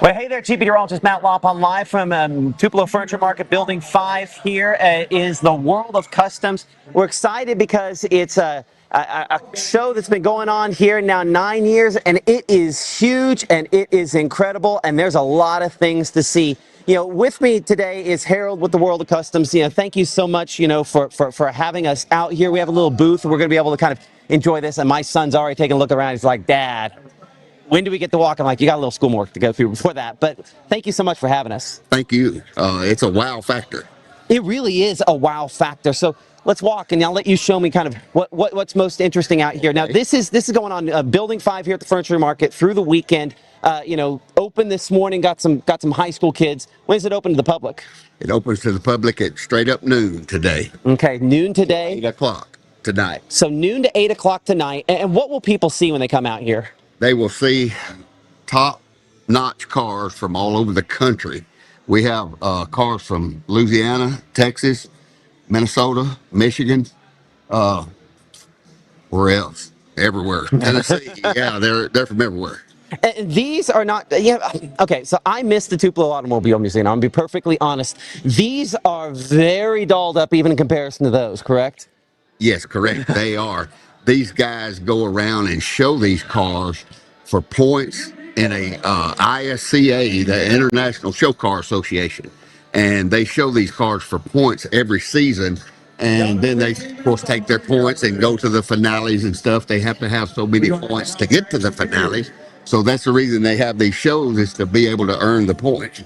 Well, hey there, meteorologist Matt Lopon live from Tupelo Furniture Market, Building 5 here is the World of Customs. We're excited because it's a show that's been going on here now 9 years, and it is huge, and it is incredible, and there's a lot of things to see. You know, with me today is Harold with the World of Customs. You know, thank you so much, for having us out here. We have a little booth, and we're going to be able to kind of enjoy this, and my son's already taking a look around. He's like, Dad, when do we get to walk? I'm like, you got a little schoolwork to go through before that. But thank you so much for having us. Thank you. It's a wow factor. It really is a wow factor. So let's walk, and I'll let you show me kind of what's most interesting out here. Now, this is going on Building 5 here at the Furniture Market through the weekend. Open this morning. Got some high school kids. When is it open to the public? It opens to the public at straight up noon today. Okay, noon today. 8 o'clock tonight. So noon to 8 o'clock tonight. And what will people see when they come out here? They will see top-notch cars from all over the country. We have cars from Louisiana, Texas, Minnesota, Michigan, where else? Everywhere. Tennessee. Yeah, they're from everywhere. And these are not, okay, so I missed the Tupelo Automobile Museum. I'm going to be perfectly honest. These are very dolled up even in comparison to those, correct? Yes, correct. They are. These guys go around and show these cars for points in a ISCA, the International Show Car Association. And they show these cars for points every season. And then they, of course, take their points and go to the finales and stuff. They have to have so many points to get to the finales. So that's the reason they have these shows, is to be able to earn the points.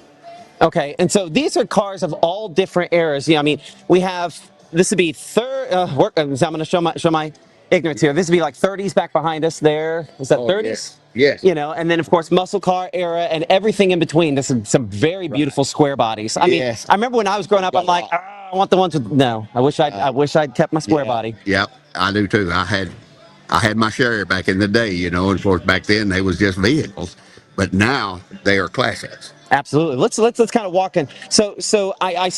Okay, and so these are cars of all different eras. I mean, we have, this would be I'm going to show my ignorance here. This would be like 30s back behind us there. Is that 30s? Yes. And then, of course, muscle car era and everything in between. There's some very beautiful square bodies. I mean, I remember when I was growing up, I'm like, I want the ones with, no, I wish I'd kept my square body. Yep, I do too. I had my share back in the day, and of course back then they was just vehicles, but now they are classics. Absolutely. Let's kind of walk in. So I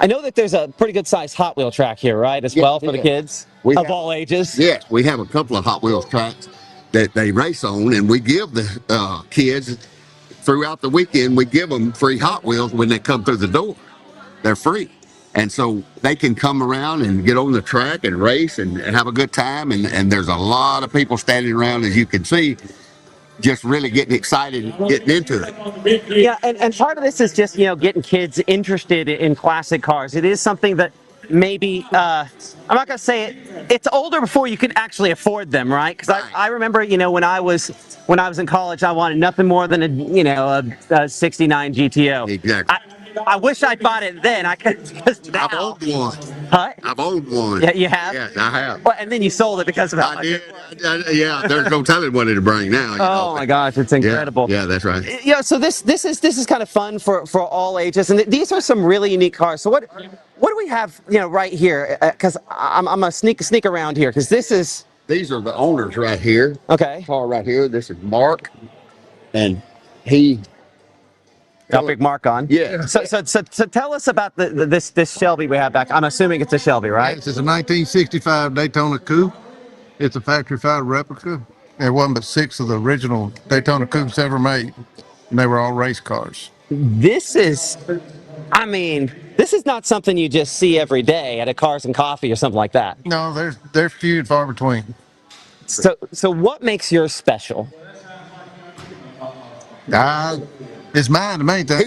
know that there's a pretty good sized Hot Wheel track here, right? As well for the kids of all ages. Yes, we have a couple of Hot Wheels tracks that they race on, and we give the kids throughout the weekend. We give them free Hot Wheels when they come through the door. They're free. And so they can come around and get on the track and race and have a good time. And there's a lot of people standing around, as you can see, just really getting excited and getting into it. Yeah, and part of this is just, getting kids interested in classic cars. It is something that maybe, I'm not going to say it's older before you could actually afford them, right? Because I remember, when I was in college, I wanted nothing more than a 69 GTO. Exactly. I wish I'd bought it then. I could just now. I've owned one. Huh? I've owned one. Yeah, you have? Yes, I have. Well, and then you sold it because of how I did. Yeah, there's no telling what it'll bring now. Oh my gosh, it's incredible. Yeah, that's right. Yeah, so this is kind of fun for all ages, and these are some really unique cars. So what do we have, right here? Because I'm gonna sneak around here because These are the owners right here. Okay. Car right here. This is Mark, and he. Got a big mark on. Yeah. So tell us about this Shelby we have back. I'm assuming it's a Shelby, right? This is a 1965 Daytona Coupe. It's a factory-fired replica. There wasn't but 6 of the original Daytona Coupes ever made, and they were all race cars. This is not something you just see every day at a Cars and Coffee or something like that. No, they're few and far between. So what makes yours special? It's mine to maintain.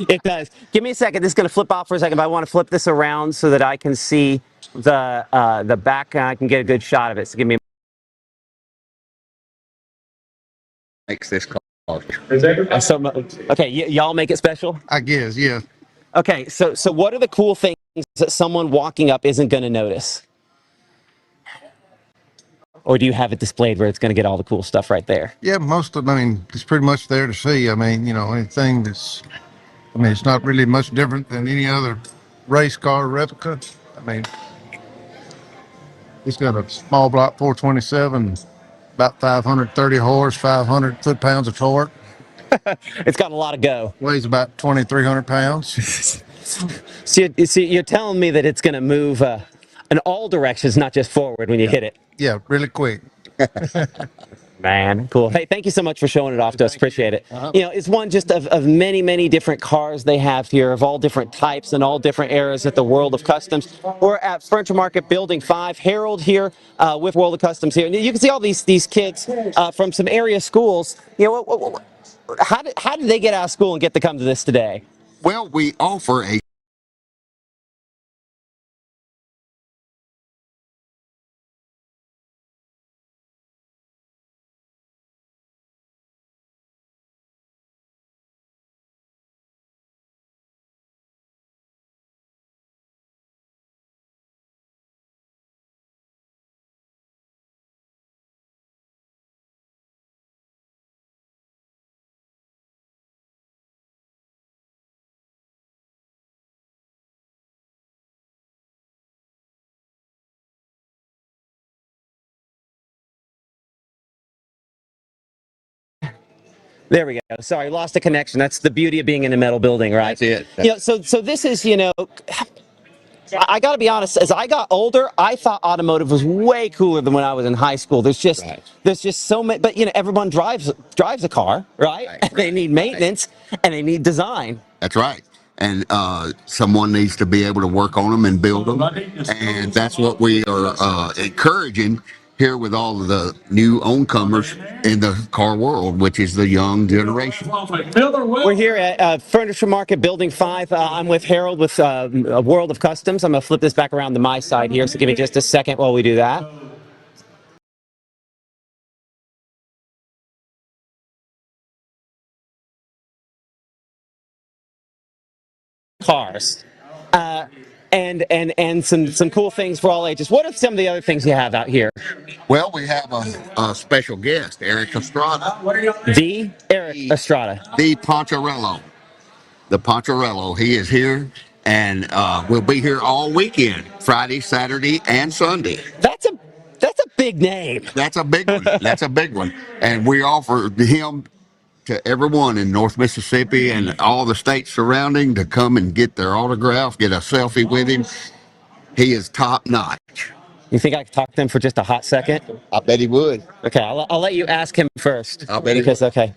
It does. Give me a second. This is going to flip off for a second, but I want to flip this around so that I can see the back and I can get a good shot of it. So give me. Makes this car. Okay, y'all make it special? I guess, yeah. Okay, so what are the cool things that someone walking up isn't going to notice? Or do you have it displayed where it's going to get all the cool stuff right there? Yeah, it's pretty much there to see. Anything it's not really much different than any other race car replica. It's got a small block 427, about 530 horse, 500 foot-pounds of torque. It's got a lot of go. Weighs about 2,300 pounds. So you're telling me that it's going to move in all directions, not just forward when you hit it. Yeah, really quick. Man, cool. Hey, thank you so much for showing it off to us. Appreciate it. It's one just of many, many different cars they have here of all different types and all different eras at the World of Customs. We're at Furniture Market Building 5. Harold here with World of Customs here. And you can see all these kids from some area schools. How did they get out of school and get to come to this today? Well, we offer a There we go. Sorry, lost a connection. That's the beauty of being in a metal building, right? That's it. So this is, I got to be honest. As I got older, I thought automotive was way cooler than when I was in high school. There's just so many. But everyone drives a car, right? They need maintenance and they need design. That's right. And someone needs to be able to work on them and build them. And that's what we are encouraging here with all of the new oncomers in the car world, which is the young generation. We're here at Furniture Market Building 5. I'm with Harold with World of Customs. I'm going to flip this back around to my side here, so give me just a second while we do that. Cars. And some cool things for all ages. What are some of the other things you have out here? Well, we have a special guest, Eric Estrada. The Eric Estrada. The Poncherello. The Poncherello. He is here and we'll be here all weekend, Friday, Saturday, and Sunday. That's a big name. That's a big one. That's a big one. And we offer him to everyone in North Mississippi and all the states surrounding to come and get their autograph, get a selfie with him. He is top notch. You think I could talk to him for just a hot second? I bet he would. Okay, I'll let you ask him first. I bet he would. Okay.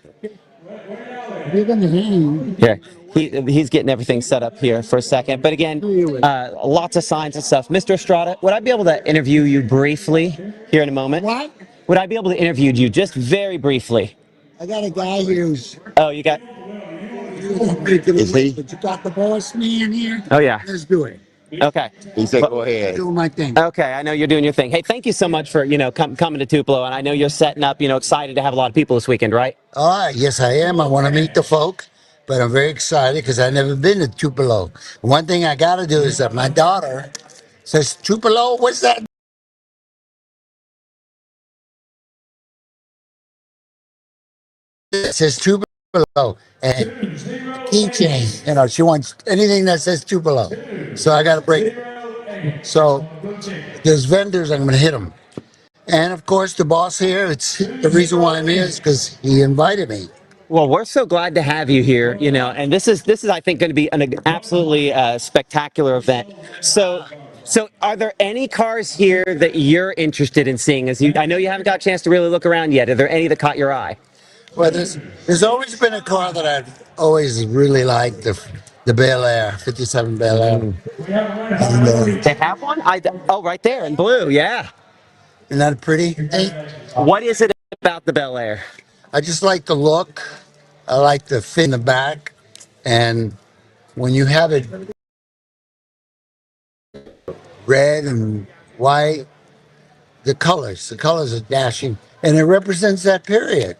Here, he's getting everything set up here for a second. But again, lots of signs and stuff. Mr. Estrada, would I be able to interview you briefly here in a moment? What? Would I be able to interview you just very briefly? I got a guy here who's. Oh, you got. Is he? But you got the boss man here? Oh, yeah. Let's do it. Okay. He said, go ahead. Doing my thing. Okay, I know you're doing your thing. Hey, thank you so much for, coming to Tupelo, and I know you're setting up, excited to have a lot of people this weekend, right? All right, yes, I am. I want to meet the folk, but I'm very excited because I've never been to Tupelo. One thing I got to do is that my daughter says, Tupelo, what's that? It says Tupelo, and keychain. She wants anything that says Tupelo. So I got to break it. So there's vendors, I'm going to hit them. And of course, the boss here, it's the reason why I'm here is because he invited me. Well, we're so glad to have you here, and this is I think going to be an absolutely spectacular event. So are there any cars here that you're interested in seeing? I know you haven't got a chance to really look around yet. Are there any that caught your eye? Well, there's always been a car that I've always really liked, the Bel Air, 57 Bel Air. And, they have one? Right there in blue, yeah. Isn't that pretty? What is it about the Bel Air? I just like the look. I like the fit in the back. And when you have it red and white, the colors are dashing. And it represents that period.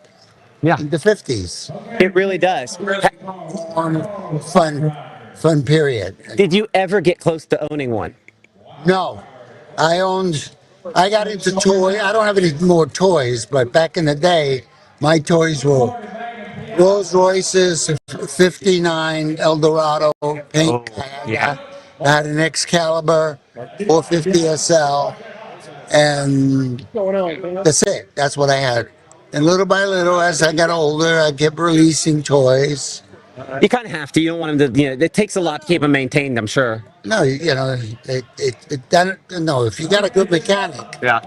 Yeah. The 50s. It really does. Fun period. Did you ever get close to owning one? No. I got into toys. I don't have any more toys, but back in the day, my toys were Rolls Royces, 59 Eldorado pink. I had an Excalibur, 450 SL, and that's it. That's what I had. And little by little, as I got older, I kept releasing toys. You kind of have to. You don't want them to. It takes a lot to keep them maintained, I'm sure. No, it doesn't. No, if you got a good mechanic, yeah,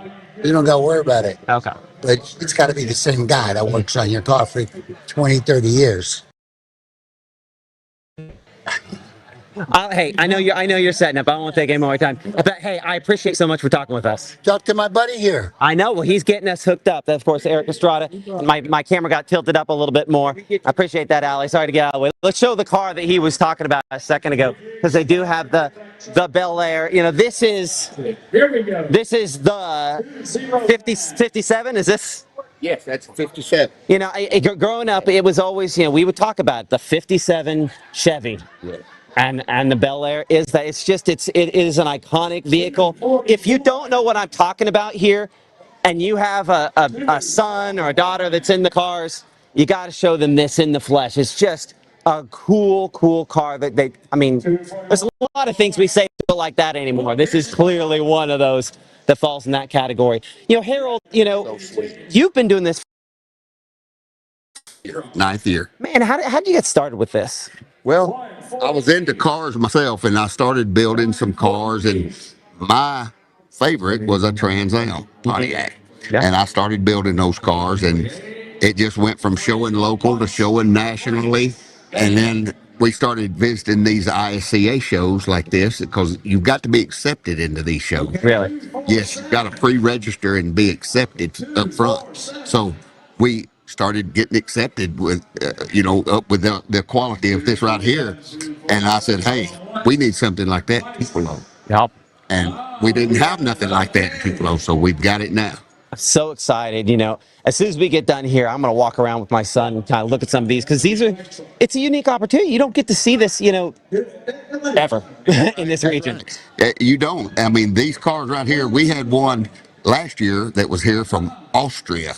you don't got to worry about it. Okay. but it's got to be the same guy that works on your car for 20, 30 years. Hey, I know you're setting up. I don't want to take any more time. But hey, I appreciate so much for talking with us. Talk to my buddy here. I know. Well, he's getting us hooked up. That's, of course, Eric Estrada. And my camera got tilted up a little bit more. I appreciate that, Ali. Sorry to get out of the way. Let's show the car that he was talking about a second ago, because they do have the Bel Air. You know, this is the 57. Is this? Yes, that's 57. You know, growing up, it was always, you know, we would talk about it, the 57 Chevy. Yeah. And the Bel Air is that it is an iconic vehicle. If you don't know what I'm talking about here, and you have a son or a daughter that's in the cars, you got to show them this in the flesh. It's just a cool car that I mean, there's a lot of things we say like that anymore. This is clearly one of those that falls in that category. You know, Harold, you know, you've been doing this. 9th year. Man, how did you get started with this? Well, I was into cars myself, and I started building some cars, and my favorite was a Trans Am Pontiac. Yeah. And I started building those cars, and it just went from showing local to showing nationally. And then we started visiting these ISCA shows like this, because you've got to be accepted into these shows. Really? Yes, you've got to pre-register and be accepted up front. So we started getting accepted with, up with the quality of this right here. And I said, hey, we need something like that in Tupelo. Yep. And we didn't have nothing like that in Tupelo, so we've got it now. I'm so excited. You know, as soon as we get done here, I'm going to walk around with my son and kind of look at some of these, because it's a unique opportunity. You don't get to see this, you know, ever in this region. You don't. I mean, these cars right here, we had one last year that was here from Austria.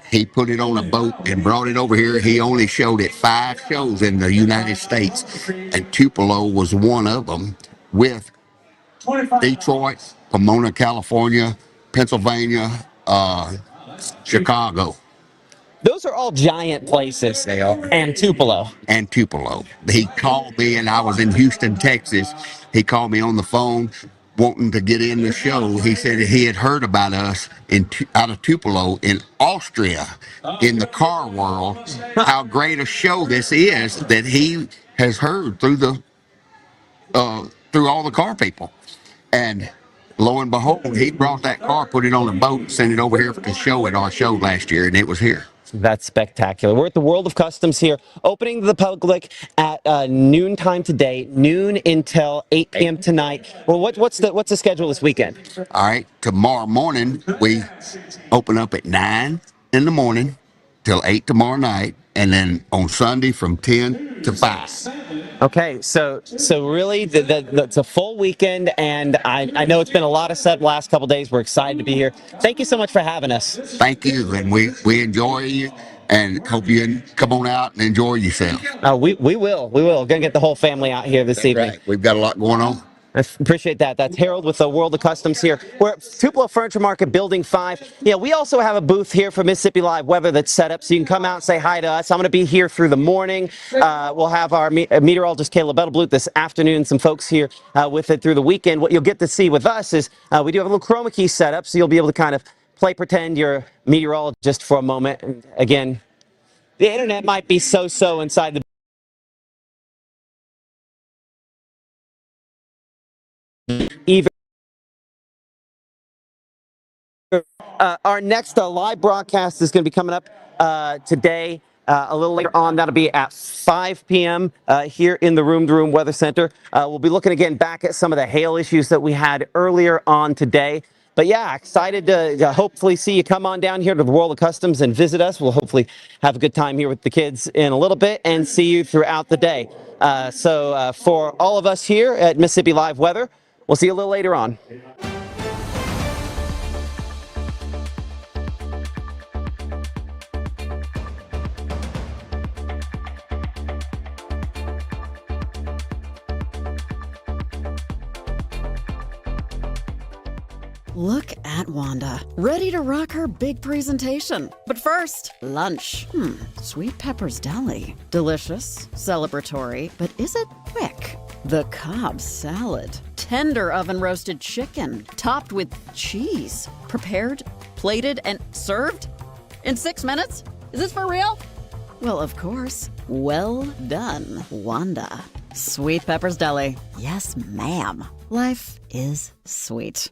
He put it on a boat and brought it over here. He only showed it 5 shows in the United States, and Tupelo was one of them, with Detroit, Pomona, California, Pennsylvania, Chicago. Those are all giant places. They are. And Tupelo. He called me, and I was in Houston, Texas. He called me on the phone wanting to get in the show. He said he had heard about us out of Tupelo in Austria, in the car world, how great a show this is, that he has heard through all the car people. And lo and behold, he brought that car, put it on a boat, and sent it over here to show at our show last year, and it was here. That's spectacular. We're at the World of Customs here, opening to the public at noontime today, noon until 8 p.m. tonight. Well, what's the schedule this weekend? All right, tomorrow morning we open up at 9 in the morning till 8 tomorrow night, and then on Sunday from 10 to 5. Okay, so really, it's a full weekend, and I know it's been a lot of set the last couple days. We're excited to be here. Thank you so much for having us. Thank you, and we enjoy you, and hope you come on out and enjoy yourself. We will. We're gonna get the whole family out here this evening. Right. We've got a lot going on. I appreciate that. That's Harold with the World of Customs here. We're at Tupelo Furniture Market, Building 5. Yeah, we also have a booth here for Mississippi Live Weather that's set up, so you can come out and say hi to us. I'm going to be here through the morning. We'll have our meteorologist, Caleb Bettelblut, this afternoon, some folks here with it through the weekend. What you'll get to see with us is we do have a little chroma key set up, so you'll be able to kind of play pretend you're a meteorologist for a moment. And again, the internet might be so-so inside the even. Our next live broadcast is going to be coming up today, a little later on. That'll be at 5 p.m. Here in the Room Weather Center. We'll be looking again back at some of the hail issues that we had earlier on today. But yeah, excited to hopefully see you come on down here to the World of Customs and visit us. We'll hopefully have a good time here with the kids in a little bit and see you throughout the day. So for all of us here at Mississippi Live Weather, we'll see you a little later on. Look at Wanda, ready to rock her big presentation. But first, lunch. Sweet Pepper's Deli. Delicious, celebratory, but is it quick? The Cobb salad. Tender oven roasted chicken, topped with cheese. Prepared plated, and served? In 6 minutes? Is this for real? Well, of course. Well done, Wanda. Sweet Pepper's Deli. Yes, ma'am. Life is sweet.